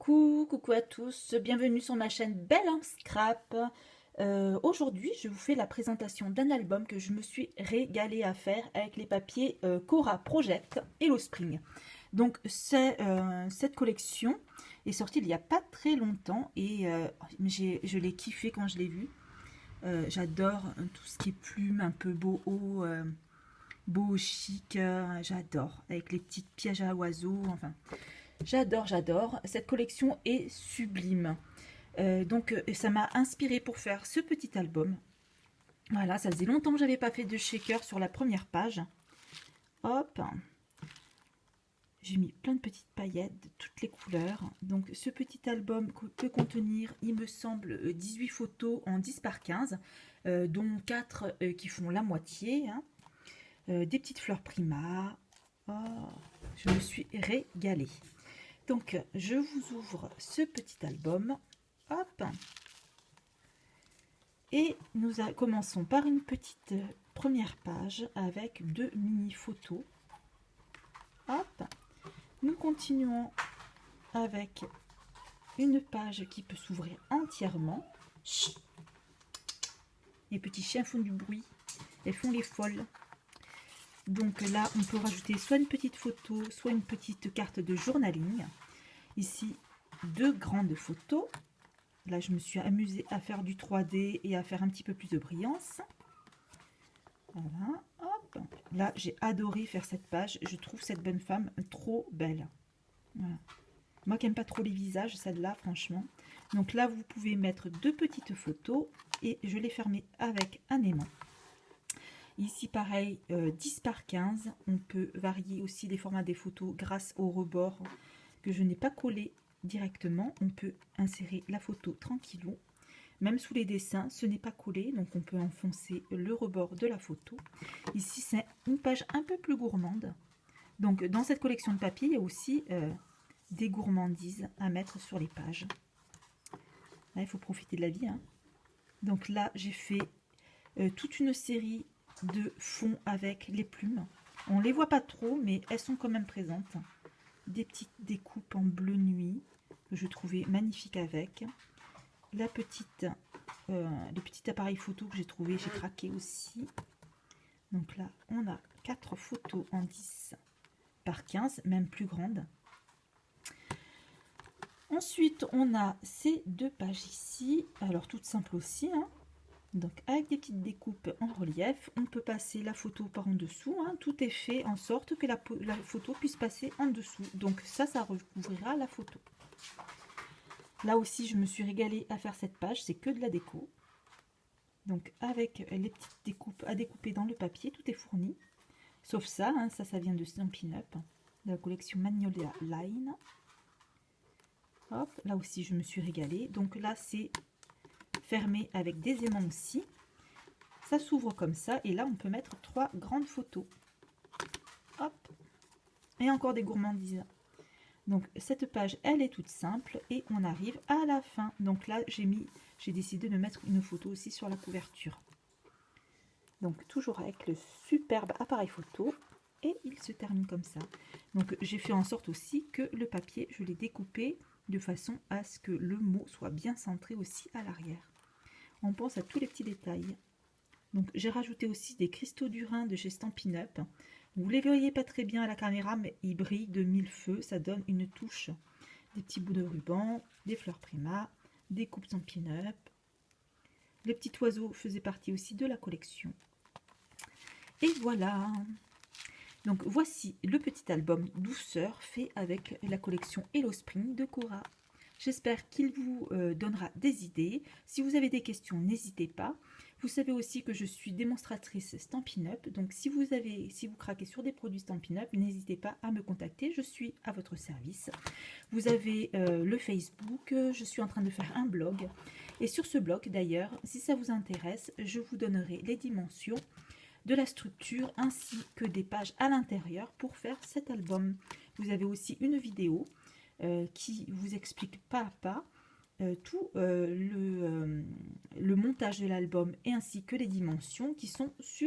Coucou à tous, bienvenue sur ma chaîne Belle en Scrap. Aujourd'hui, je vous fais la présentation d'un album que je me suis régalée à faire avec les papiers Cora Project Hello Spring. Donc, cette collection est sortie il n'y a pas très longtemps et je l'ai kiffé quand je l'ai vue. J'adore tout ce qui est plumes, un peu beau, chic, j'adore, avec les petites pièges à oiseaux, enfin... J'adore. Cette collection est sublime. Ça m'a inspiré pour faire ce petit album. Voilà, ça faisait longtemps que j'avais pas fait de shaker sur la première page. Hop. J'ai mis plein de petites paillettes de toutes les couleurs. Donc ce petit album peut contenir, il me semble, 18 photos en 10 par 15, dont 4 qui font la moitié. Hein. Des petites fleurs Prima. Oh, je me suis régalée. Donc, je vous ouvre ce petit album. Hop. Et nous commençons par une petite première page avec 2 mini-photos. Hop. Nous continuons avec une page qui peut s'ouvrir entièrement. Chut. Les petits chiens font du bruit. Elles font les folles. Donc là, on peut rajouter soit une petite photo, soit une petite carte de journaling. Ici, 2 grandes photos. Là, je me suis amusée à faire du 3D et à faire un petit peu plus de brillance. Voilà, hop. Là, j'ai adoré faire cette page. Je trouve cette bonne femme trop belle. Voilà. Moi qui n'aime pas trop les visages, celle-là, franchement. Donc là, vous pouvez mettre 2 petites photos et je l'ai fermée avec un aimant. Ici, pareil, 10 par 15. On peut varier aussi les formats des photos grâce au rebord que je n'ai pas collé directement. On peut insérer la photo tranquillou. Même sous les dessins, ce n'est pas collé, donc on peut enfoncer le rebord de la photo. Ici, c'est une page un peu plus gourmande. Donc, dans cette collection de papier, il y a aussi des gourmandises à mettre sur les pages. Là, il faut profiter de la vie. Hein. Donc là, j'ai fait toute une série de fonds avec les plumes. On ne les voit pas trop, mais elles sont quand même présentes. Des petites découpes en bleu nuit que je trouvais magnifiques avec. Le petit appareil photo que j'ai trouvé, j'ai craqué aussi. Donc là, on a 4 photos en 10 par 15, même plus grandes. Ensuite, on a ces 2 pages ici, alors toutes simples aussi, hein. Donc avec des petites découpes en relief, on peut passer la photo par en dessous. Hein. Tout est fait en sorte que la photo puisse passer en dessous. Donc ça recouvrira la photo. Là aussi, je me suis régalée à faire cette page. C'est que de la déco. Donc avec les petites découpes à découper dans le papier, tout est fourni. Sauf ça, hein, ça vient de Stampin' Up, de la collection Magnolia Line. Hop, là aussi, je me suis régalée. Donc là, c'est fermé avec des aimants aussi. Ça s'ouvre comme ça et là on peut mettre 3 grandes photos. Hop. Et encore des gourmandises. Donc cette page elle est toute simple et on arrive à la fin. Donc là j'ai décidé de mettre une photo aussi sur la couverture. Donc toujours avec le superbe appareil photo et il se termine comme ça. Donc j'ai fait en sorte aussi que le papier je l'ai découpé de façon à ce que le mot soit bien centré aussi à l'arrière. On pense à tous les petits détails. Donc j'ai rajouté aussi des cristaux d'Urin de chez Stampin' Up. Vous ne les voyez pas très bien à la caméra, mais ils brillent de 1000 feux. Ça donne une touche. Des petits bouts de ruban, des fleurs Prima, des coupes Stampin' Up. Les petits oiseaux faisaient partie aussi de la collection. Et voilà. Donc voici le petit album Douceur fait avec la collection Hello Spring de Cora. J'espère qu'il vous donnera des idées. Si vous avez des questions, n'hésitez pas. Vous savez aussi que je suis démonstratrice Stampin' Up. Donc si vous craquez sur des produits Stampin' Up, n'hésitez pas à me contacter. Je suis à votre service. Vous avez le Facebook. Je suis en train de faire un blog. Et sur ce blog, d'ailleurs, si ça vous intéresse, je vous donnerai les dimensions de la structure ainsi que des pages à l'intérieur pour faire cet album. Vous avez aussi une vidéo qui vous explique pas à pas tout le montage de l'album et ainsi que les dimensions qui sont sur